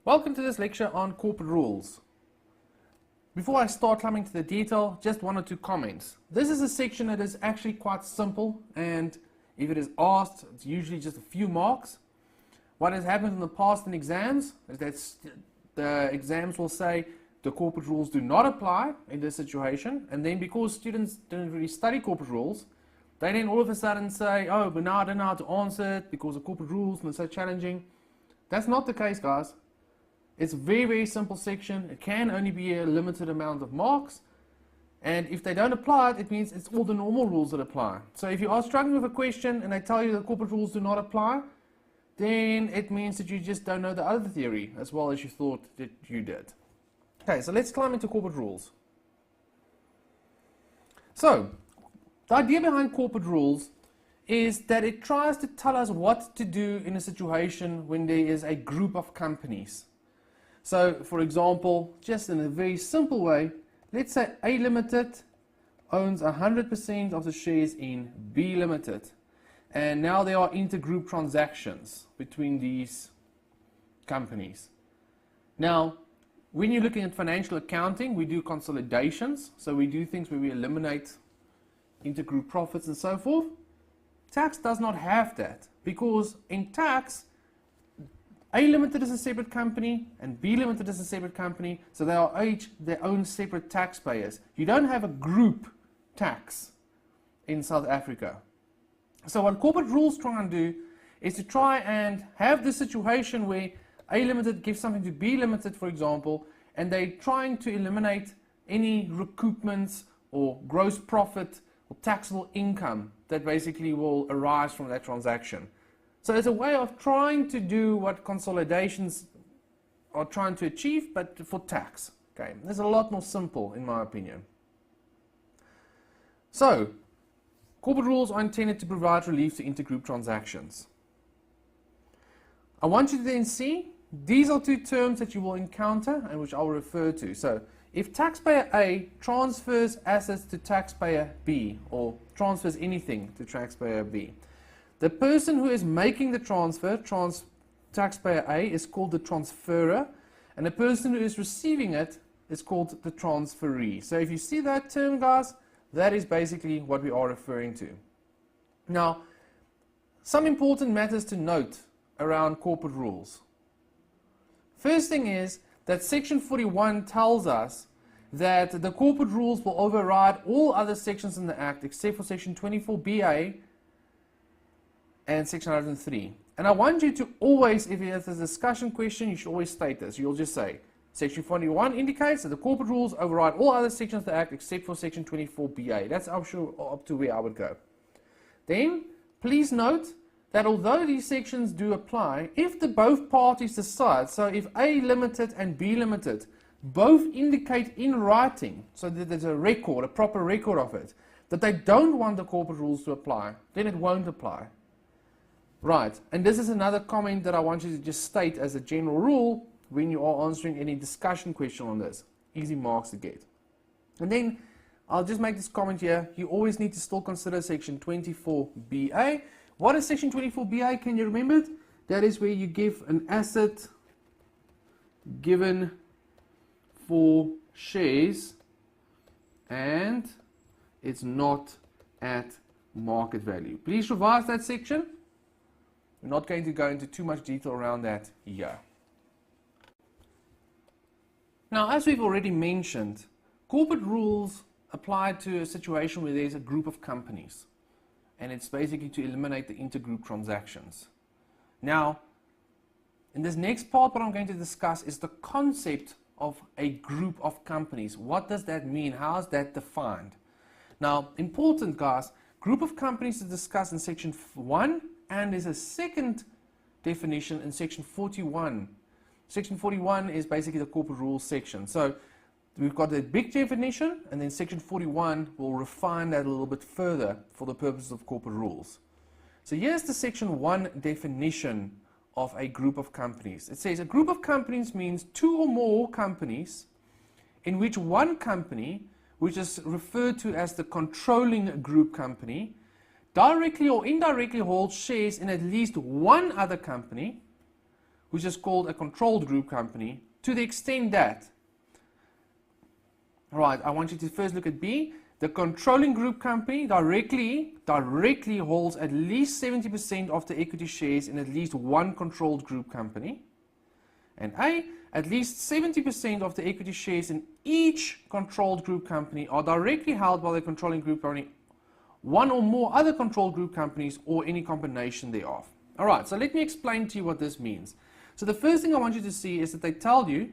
Welcome to this lecture on corporate rules. Before I start climbing to the detail, just one or two comments. This is a section that is actually quite simple, and if it is asked, it's usually just a few marks. What has happened in the past in exams is that the exams will say the corporate rules do not apply in this situation, and then because students didn't really study corporate rules, they then all of a sudden say, oh, but now I don't know how to answer it because of corporate rules and it's so challenging. That's not the case, guys. It's a very, very simple section. It can only be a limited amount of marks. And if they don't apply it, it means it's all the normal rules that apply. So if you are struggling with a question and they tell you that corporate rules do not apply, then it means that you just don't know the other theory as well as you thought that you did. Okay, so let's climb into corporate rules. So, the idea behind corporate rules is that it tries to tell us what to do in a situation when there is a group of companies. So, for example, just in a very simple way, let's say A Limited owns 100% of the shares in B Limited. And now there are intergroup transactions between these companies. Now, when you're looking at financial accounting, we do consolidations. So we do things where we eliminate intergroup profits and so forth. Tax does not have that, because in tax, A Limited is a separate company and B Limited is a separate company, so they are each their own separate taxpayers. You don't have a group tax in South Africa. So what corporate rules try and do is to try and have this situation where A Limited gives something to B Limited, for example, and they're trying to eliminate any recoupments or gross profit or taxable income that basically will arise from that transaction. So it's a way of trying to do what consolidations are trying to achieve, but for tax. Okay, it's a lot more simple in my opinion. So, corporate rules are intended to provide relief to intergroup transactions. I want you to then see, these are two terms that you will encounter and which I will refer to. So, if taxpayer A transfers assets to taxpayer B, or transfers anything to taxpayer B, the person who is making the transfer, taxpayer A, is called the transferor, and the person who is receiving it is called the transferee. So if you see that term, guys, that is basically what we are referring to. Now, some important matters to note around corporate rules. First thing is that Section 41 tells us that the corporate rules will override all other sections in the Act except for Section 24BA and Section 103. And I want you to always, if it's a discussion question, you should always state this. You'll just say, Section 41 indicates that the corporate rules override all other sections of the Act except for Section 24BA. That's up to where I would go. Then, please note that although these sections do apply, if both parties decide, so if A Limited and B Limited both indicate in writing, so that there's a record, a proper record of it, that they don't want the corporate rules to apply, then it won't apply. Right, and this is another comment that I want you to just state as a general rule when you are answering any discussion question on this. Easy marks to get. And then I'll just make this comment here. You always need to still consider Section 24BA. What is Section 24BA? Can you remember it? That is where you give an asset given for shares and it's not at market value. Please revise that section. We're not going to go into too much detail around that here. Now, as we've already mentioned, corporate rules apply to a situation where there's a group of companies, and it's basically to eliminate the intergroup transactions. Now, in this next part, what I'm going to discuss is the concept of a group of companies. What does that mean? How is that defined? Now, important, guys, group of companies is discussed in Section 1, and there's a second definition in Section 41. Section 41 is basically the corporate rules section. So we've got the big definition, and then Section 41 will refine that a little bit further for the purposes of corporate rules. So here's the Section 1 definition of a group of companies. It says a group of companies means two or more companies in which one company, which is referred to as the controlling group company, directly or indirectly holds shares in at least one other company which is called a controlled group company, to the extent that, right, I want you to first look at B. The controlling group company directly holds at least 70% of the equity shares in at least one controlled group company. And A, at least 70% of the equity shares in each controlled group company are directly held by the controlling group company, one or more other controlled group companies, or any combination thereof. All right, so let me explain to you what this means. So the first thing I want you to see is that they tell you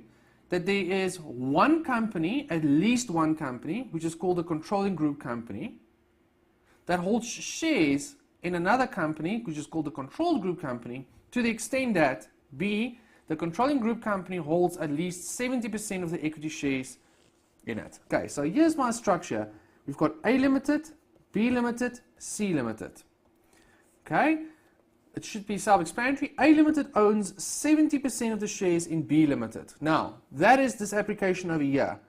that there is one company, at least one company, which is called a controlling group company, that holds shares in another company, which is called a controlled group company, to the extent that B, the controlling group company holds at least 70% of the equity shares in it. Okay, so here's my structure. We've got A limited, B limited, C limited. Okay, it should be self-explanatory. A limited owns 70% of the shares in B limited. Now, that is this application over here.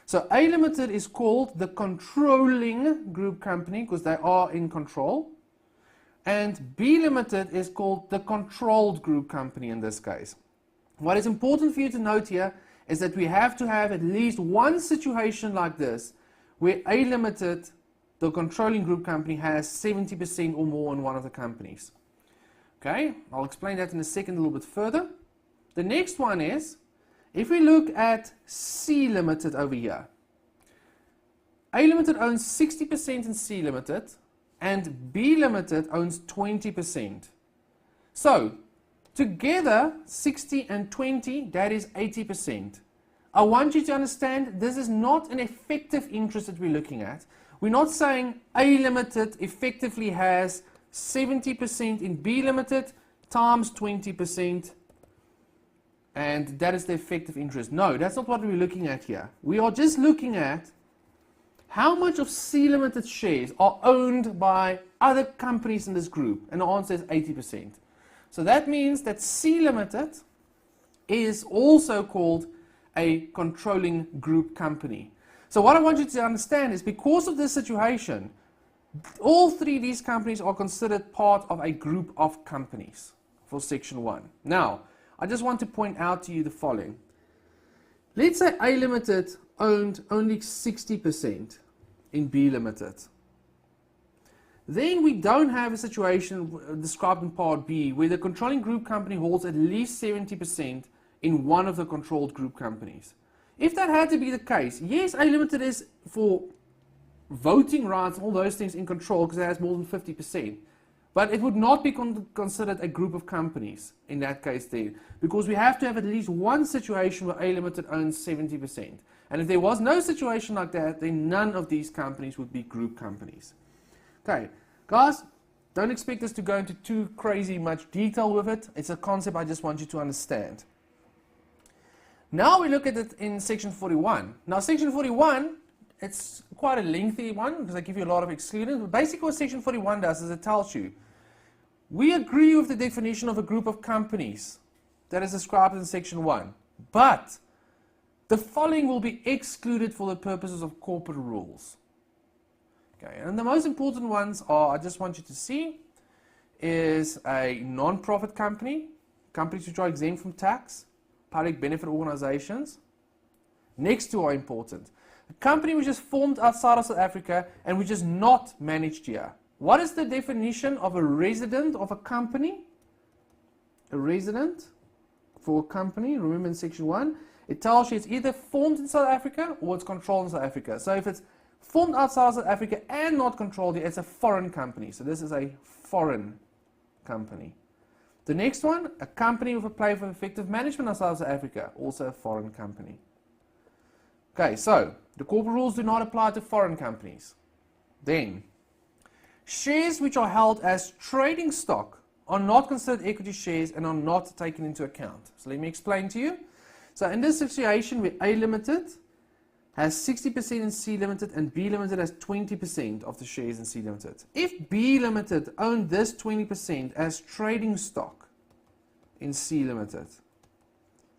So A limited is called the controlling group company because they are in control. And B limited is called the controlled group company in this case. What is important for you to note here is that we have to have at least one situation like this where A limited, the controlling group company, has 70% or more in one of the companies. Okay, I'll explain that in a second a little bit further. The next one is, if we look at C limited over here, A limited owns 60% in C limited and B limited owns 20%. So, together, 60 and 20, that is 80%. I want you to understand this is not an effective interest that we're looking at. We're not saying A limited effectively has 70% in B limited times 20%, and that is the effective interest. No, that's not what we're looking at here. We are just looking at how much of C limited shares are owned by other companies in this group, and the answer is 80%. So that means that C limited is also called a controlling group company. So what I want you to understand is, because of this situation, all three of these companies are considered part of a group of companies for Section 1. Now, I just want to point out to you the following. Let's say A limited owned only 60% in B limited. Then we don't have a situation described in Part B where the controlling group company holds at least 70% in one of the controlled group companies. If that had to be the case, yes, A limited is for voting rights, all those things, in control because it has more than 50%. But it would not be considered a group of companies in that case there, because we have to have at least one situation where A limited owns 70%. And if there was no situation like that, then none of these companies would be group companies. Okay, guys, don't expect us to go into too crazy much detail with it. It's a concept I just want you to understand. Now we look at it in Section 41. Now, Section 41, it's quite a lengthy one because I give you a lot of exclusions. But basically what Section 41 does is it tells you, we agree with the definition of a group of companies that is described in Section 1, but the following will be excluded for the purposes of corporate rules. Okay, and the most important ones are, I just want you to see, is a non-profit company, companies which are exempt from tax, public benefit organizations. Next two are important. A company which is formed outside of South Africa and which is not managed here. What is the definition of a resident of a company? A resident for a company, remember in Section 1, it tells you it's either formed in South Africa or it's controlled in South Africa. So if it's formed outside of South Africa and not controlled here, it's a foreign company. So this is a foreign company. The next one, a company with a plan for effective management outside of South Africa, also a foreign company. Okay, so the corporate rules do not apply to foreign companies. Then, shares which are held as trading stock are not considered equity shares and are not taken into account. So let me explain to you. So in this situation where A limited has 60% in C limited and B limited has 20% of the shares in C limited. If B limited owned this 20% as trading stock in C limited,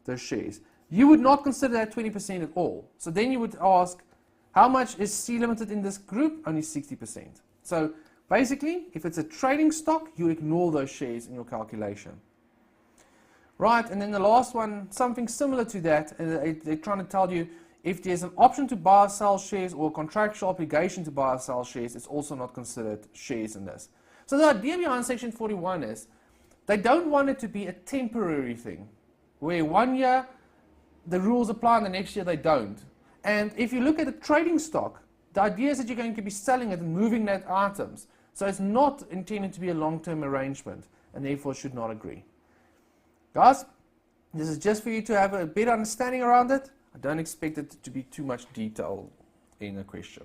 those shares, you would not consider that 20% at all. So then you would ask, how much is C limited in this group? Only 60%. So basically, if it's a trading stock, you ignore those shares in your calculation. Right, and then the last one, something similar to that, and they're trying to tell you if there's an option to buy or sell shares or a contractual obligation to buy or sell shares, it's also not considered shares in this. So the idea behind Section 41 is they don't want it to be a temporary thing, where 1 year the rules apply and the next year they don't. And if you look at a trading stock, the idea is that you're going to be selling it and moving that items. So it's not intended to be a long-term arrangement, and therefore should not agree. Guys, this is just for you to have a better understanding around it. I don't expect it to be too much detail in the question.